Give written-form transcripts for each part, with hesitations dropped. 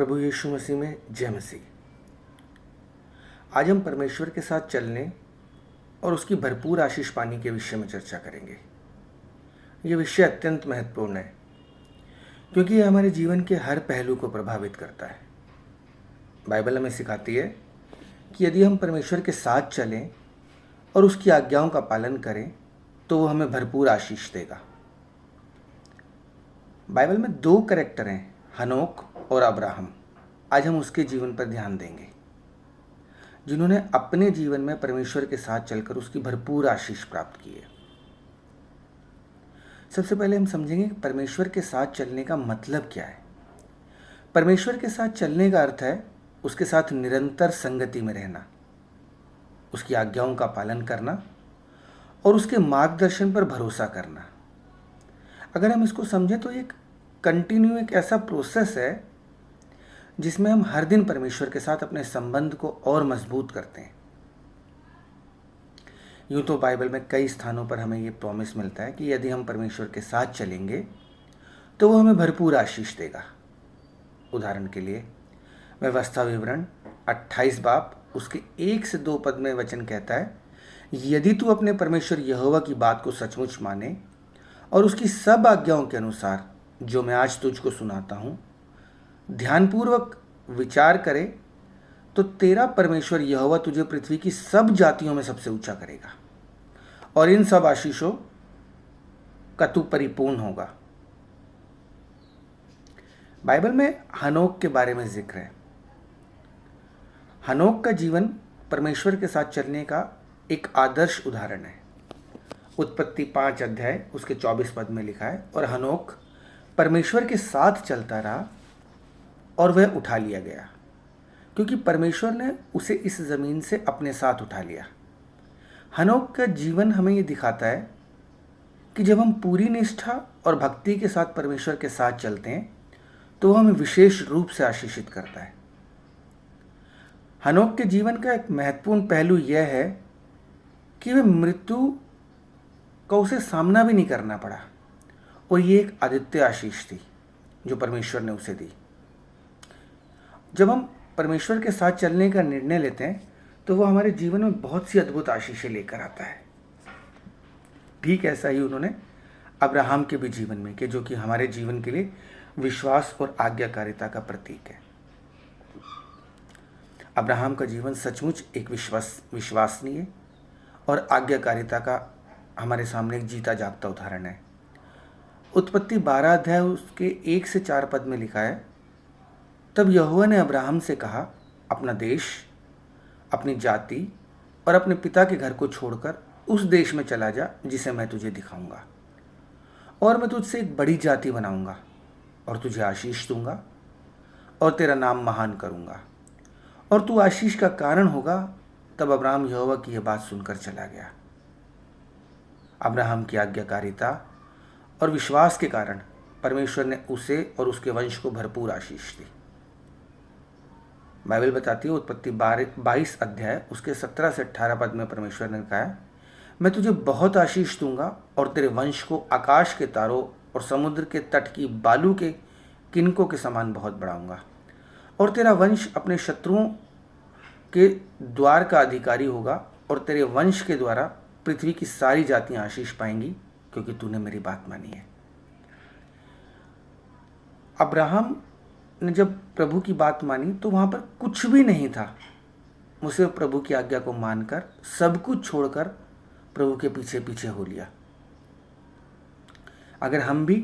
प्रभु यीशु मसीह में जय मसीह। आज हम परमेश्वर के साथ चलने और उसकी भरपूर आशीष पाने के विषय में चर्चा करेंगे। ये विषय अत्यंत महत्वपूर्ण है क्योंकि यह हमारे जीवन के हर पहलू को प्रभावित करता है। बाइबल हमें सिखाती है कि यदि हम परमेश्वर के साथ चलें और उसकी आज्ञाओं का पालन करें तो वो हमें भरपूर आशीष देगा। बाइबल में दो कैरेक्टर हैं, हनोक और अब्राहम। आज हम उसके जीवन पर ध्यान देंगे जिन्होंने अपने जीवन में परमेश्वर के साथ चलकर उसकी भरपूर आशीष प्राप्त की है। सबसे पहले हम समझेंगे कि परमेश्वर के साथ चलने का मतलब क्या है। परमेश्वर के साथ चलने का अर्थ है उसके साथ निरंतर संगति में रहना, उसकी आज्ञाओं का पालन करना और उसके मार्गदर्शन पर भरोसा करना। अगर हम इसको समझें तो एक कंटिन्यू एक ऐसा प्रोसेस है जिसमें हम हर दिन परमेश्वर के साथ अपने संबंध को और मजबूत करते हैं। यूँ तो बाइबल में कई स्थानों पर हमें ये प्रॉमिस मिलता है कि यदि हम परमेश्वर के साथ चलेंगे तो वो हमें भरपूर आशीष देगा। उदाहरण के लिए व्यवस्था विवरण 28 बाब उसके 1 से 2 पद में वचन कहता है, यदि तू अपने परमेश्वर यहोवा की बात को सचमुच माने और उसकी सब आज्ञाओं के अनुसार जो मैं आज तुझको सुनाता हूँ ध्यानपूर्वक विचार करे तो तेरा परमेश्वर यहोवा तुझे पृथ्वी की सब जातियों में सबसे ऊंचा करेगा और इन सब आशीषों का तू परिपूर्ण होगा। बाइबल में हनोक के बारे में जिक्र है। हनोक का जीवन परमेश्वर के साथ चलने का एक आदर्श उदाहरण है। उत्पत्ति 5 अध्याय उसके 24 पद में लिखा है, और हनोक परमेश्वर के साथ चलता रहा और वह उठा लिया गया क्योंकि परमेश्वर ने उसे इस ज़मीन से अपने साथ उठा लिया। हनोक का जीवन हमें ये दिखाता है कि जब हम पूरी निष्ठा और भक्ति के साथ परमेश्वर के साथ चलते हैं तो वह हमें विशेष रूप से आशीषित करता है। हनोक के जीवन का एक महत्वपूर्ण पहलू यह है कि वह मृत्यु का उसे सामना भी नहीं करना पड़ा, और ये एक अद्वितीय आशीष थी जो परमेश्वर ने उसे दी। जब हम परमेश्वर के साथ चलने का निर्णय लेते हैं तो वो हमारे जीवन में बहुत सी अद्भुत आशीषें लेकर आता है। ठीक ऐसा ही उन्होंने अब्राहम के भी जीवन में कि जो कि हमारे जीवन के लिए विश्वास और आज्ञाकारिता का प्रतीक है। अब्राहम का जीवन सचमुच एक विश्वसनीय और आज्ञाकारिता का हमारे सामने एक जीता जागता उदाहरण है। उत्पत्ति 12 अध्याय उसके 1 से 4 पद में लिखा है, तब यहोवा ने अब्राहम से कहा, अपना देश, अपनी जाति और अपने पिता के घर को छोड़कर उस देश में चला जा जिसे मैं तुझे दिखाऊंगा, और मैं तुझसे एक बड़ी जाति बनाऊंगा और तुझे आशीष दूंगा और तेरा नाम महान करूंगा और तू आशीष का कारण होगा। तब अब्राहम यहोवा की यह बात सुनकर चला गया। अब्राहम की आज्ञाकारिता और विश्वास के कारण परमेश्वर ने उसे और उसके वंश को भरपूर आशीष दी। बाइबल बताती है, उत्पत्ति 22 अध्याय उसके 17 से 18 पद में परमेश्वर ने कहा, मैं तुझे बहुत आशीष दूंगा और तेरे वंश को आकाश के तारों और समुद्र के तट की बालू के किनकों के समान बहुत बढ़ाऊंगा, और तेरा वंश अपने शत्रुओं के द्वार का अधिकारी होगा, और तेरे वंश के द्वारा पृथ्वी की सारी जातियां आशीष पाएंगी क्योंकि तूने मेरी बात मानी है। अब्राहम ने जब प्रभु की बात मानी तो वहां पर कुछ भी नहीं था। उसे प्रभु की आज्ञा को मानकर सब कुछ छोड़कर प्रभु के पीछे पीछे हो लिया। अगर हम भी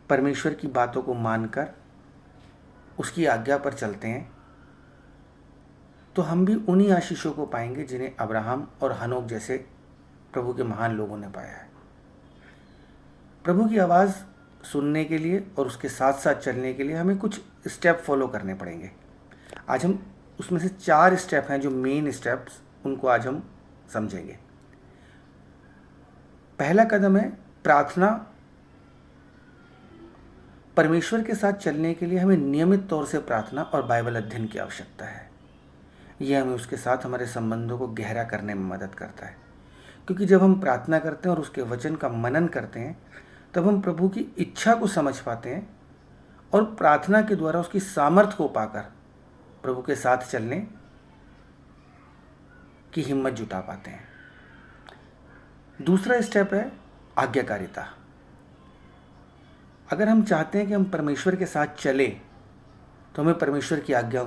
परमेश्वर की बातों को मानकर उसकी आज्ञा पर चलते हैं तो हम भी उन्हीं आशीषों को पाएंगे जिन्हें अब्राहम और हनोक जैसे प्रभु के महान लोगों ने पाया है। प्रभु की आवाज़ सुनने के लिए और उसके साथ साथ चलने के लिए हमें कुछ स्टेप फॉलो करने पड़ेंगे। आज हम उसमें से 4 स्टेप हैं जो मेन स्टेप्स, उनको आज हम समझेंगे। पहला कदम है प्रार्थना। परमेश्वर के साथ चलने के लिए हमें नियमित तौर से प्रार्थना और बाइबल अध्ययन की आवश्यकता है। यह हमें उसके साथ हमारे संबंधों को गहरा करने में मदद करता है, क्योंकि जब हम प्रार्थना करते हैं और उसके वचन का मनन करते हैं तब हम प्रभु की इच्छा को समझ पाते हैं और प्रार्थना के द्वारा उसकी सामर्थ्य को पाकर प्रभु के साथ चलने की हिम्मत जुटा पाते हैं। दूसरा स्टेप है आज्ञाकारिता। अगर हम चाहते हैं कि हम परमेश्वर के साथ चले तो हमें परमेश्वर की आज्ञा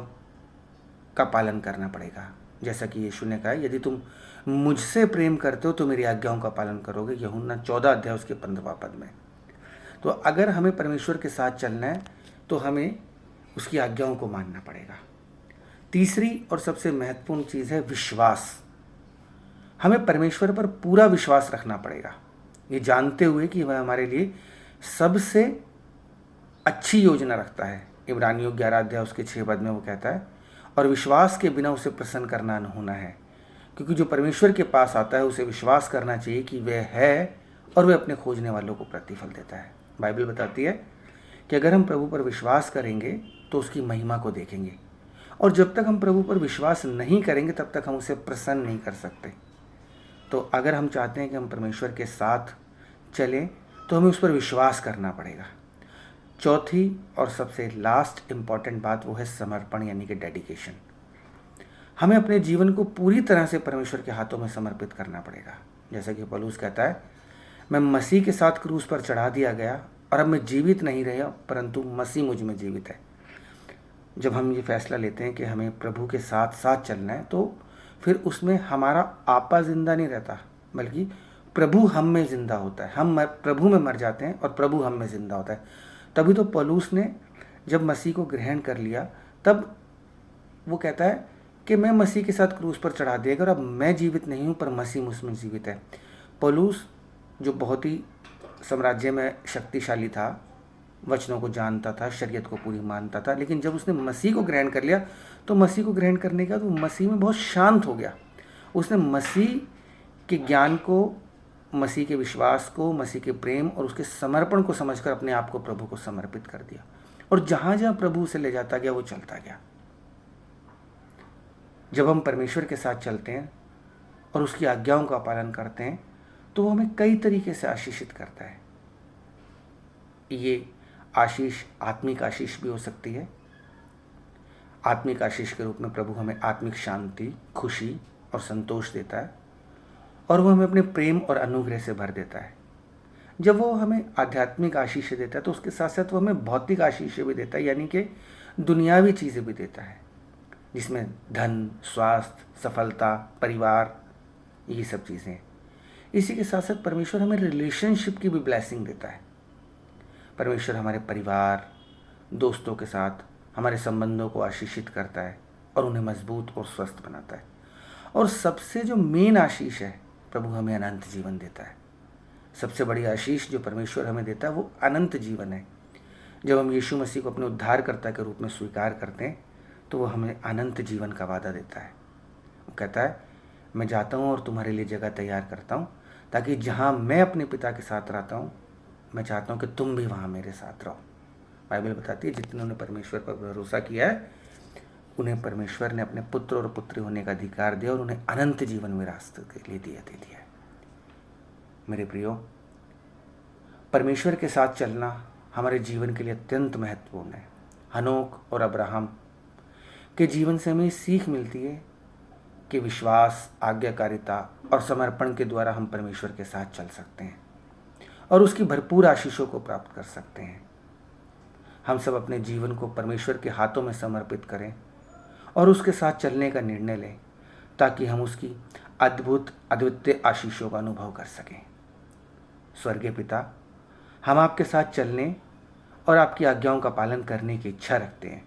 का पालन करना पड़ेगा। जैसा कि यीशु ने कहा, यदि तुम मुझसे प्रेम करते हो तो मेरी आज्ञाओं का पालन करोगे, यूहन्ना 14 अध्याय उसके 15वां पद में। तो अगर हमें परमेश्वर के साथ चलना है तो हमें उसकी आज्ञाओं को मानना पड़ेगा। तीसरी और सबसे महत्वपूर्ण चीज़ है विश्वास। हमें परमेश्वर पर पूरा विश्वास रखना पड़ेगा, ये जानते हुए कि वह हमारे लिए सबसे अच्छी योजना रखता है। इब्रानियों 11 अध्याय उसके 6 पद में वो कहता है, और विश्वास के बिना उसे प्रसन्न करना न होना है, क्योंकि जो परमेश्वर के पास आता है उसे विश्वास करना चाहिए कि वह है और वह अपने खोजने वालों को प्रतिफल देता है। बाइबल बताती है कि अगर हम प्रभु पर विश्वास करेंगे तो उसकी महिमा को देखेंगे, और जब तक हम प्रभु पर विश्वास नहीं करेंगे तब तक हम उसे प्रसन्न नहीं कर सकते। तो अगर हम चाहते हैं कि हम परमेश्वर के साथ चलें तो हमें उस पर विश्वास करना पड़ेगा। चौथी और सबसे लास्ट इम्पॉर्टेंट बात वो है समर्पण, यानी कि डेडिकेशन। हमें अपने जीवन को पूरी तरह से परमेश्वर के हाथों में समर्पित करना पड़ेगा। जैसा कि पौलुस कहता है, मैं मसीह के साथ क्रूस पर चढ़ा दिया गया और अब मैं जीवित नहीं रहा परंतु मसीह मुझ में जीवित है। जब हम ये फैसला लेते हैं कि हमें प्रभु के साथ साथ चलना है तो फिर उसमें हमारा आपा जिंदा नहीं रहता, बल्कि प्रभु हम में जिंदा होता है। हम प्रभु में मर जाते हैं और प्रभु हम में जिंदा होता है। तभी तो पौलुस ने जब मसीह को ग्रहण कर लिया तब वो कहता है कि मैं मसीह के साथ क्रूस पर चढ़ा दिया गया और अब मैं जीवित नहीं हूँ पर मसीह मुझ में जीवित है। पौलुस जो बहुत ही साम्राज्य में शक्तिशाली था, वचनों को जानता था, शरीयत को पूरी मानता था, लेकिन जब उसने मसीह को ग्रहण कर लिया तो मसीह को ग्रहण करने के बाद वो मसीह में बहुत शांत हो गया। उसने मसीह के ज्ञान को, मसीह के विश्वास को, मसीह के प्रेम और उसके समर्पण को समझकर अपने आप को प्रभु को समर्पित कर दिया, और जहाँ जहाँ प्रभु उसे ले जाता गया वो चलता गया। जब हम परमेश्वर के साथ चलते हैं और उसकी आज्ञाओं का पालन करते हैं तो वो हमें कई तरीके से आशीषित करता है। ये आशीष आत्मिक आशीष भी हो सकती है। आत्मिक आशीष के रूप में प्रभु हमें आत्मिक शांति, खुशी और संतोष देता है, और वो हमें अपने प्रेम और अनुग्रह से भर देता है। जब वो हमें आध्यात्मिक आशीष देता है तो उसके साथ साथ वो हमें भौतिक आशीष भी देता है, यानी कि दुनियावी चीज़ें भी देता है, जिसमें धन, स्वास्थ्य, सफलता, परिवार, ये सब चीज़ें। इसी के साथ साथ परमेश्वर हमें रिलेशनशिप की भी ब्लेसिंग देता है। परमेश्वर हमारे परिवार, दोस्तों के साथ हमारे संबंधों को आशीषित करता है और उन्हें मजबूत और स्वस्थ बनाता है। और सबसे जो मेन आशीष है, प्रभु हमें अनंत जीवन देता है। सबसे बड़ी आशीष जो परमेश्वर हमें देता है वो अनंत जीवन है। जब हम यीशु मसीह को अपने उद्धारकर्ता के रूप में स्वीकार करते हैं तो वो हमें अनंत जीवन का वादा देता है। वो कहता है, मैं जाता हूँ और तुम्हारे लिए जगह तैयार करता हूँ, ताकि जहाँ मैं अपने पिता के साथ रहता हूँ मैं चाहता हूँ कि तुम भी वहाँ मेरे साथ रहो। बाइबल बताती है, जिन्होंने परमेश्वर पर भरोसा किया है उन्हें परमेश्वर ने अपने पुत्र और पुत्री होने का अधिकार दिया और उन्हें अनंत जीवन विरासत के लिए दे दिया है। मेरे प्रियो, परमेश्वर के साथ चलना हमारे जीवन के लिए अत्यंत महत्वपूर्ण है। हनोक और अब्राहम के जीवन से हमें सीख मिलती है कि विश्वास, आज्ञाकारिता और समर्पण के द्वारा हम परमेश्वर के साथ चल सकते हैं और उसकी भरपूर आशीषों को प्राप्त कर सकते हैं। हम सब अपने जीवन को परमेश्वर के हाथों में समर्पित करें और उसके साथ चलने का निर्णय लें, ताकि हम उसकी अद्भुत अद्वितीय आशीषों का अनुभव कर सकें। स्वर्गीय पिता, हम आपके साथ चलने और आपकी आज्ञाओं का पालन करने की इच्छा रखते हैं।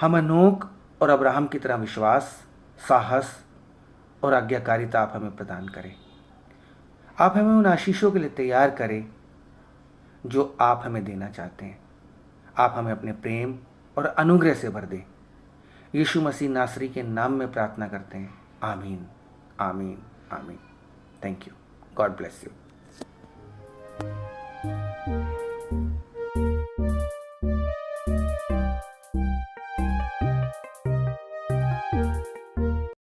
हम हनोक और अब्राहम की तरह विश्वास, साहस और आज्ञाकारिता आप हमें प्रदान करें। आप हमें उन आशीषों के लिए तैयार करें जो आप हमें देना चाहते हैं। आप हमें अपने प्रेम और अनुग्रह से भर दें। यीशु मसीह नासरी के नाम में प्रार्थना करते हैं। आमीन, आमीन, आमीन। Thank you. God bless you.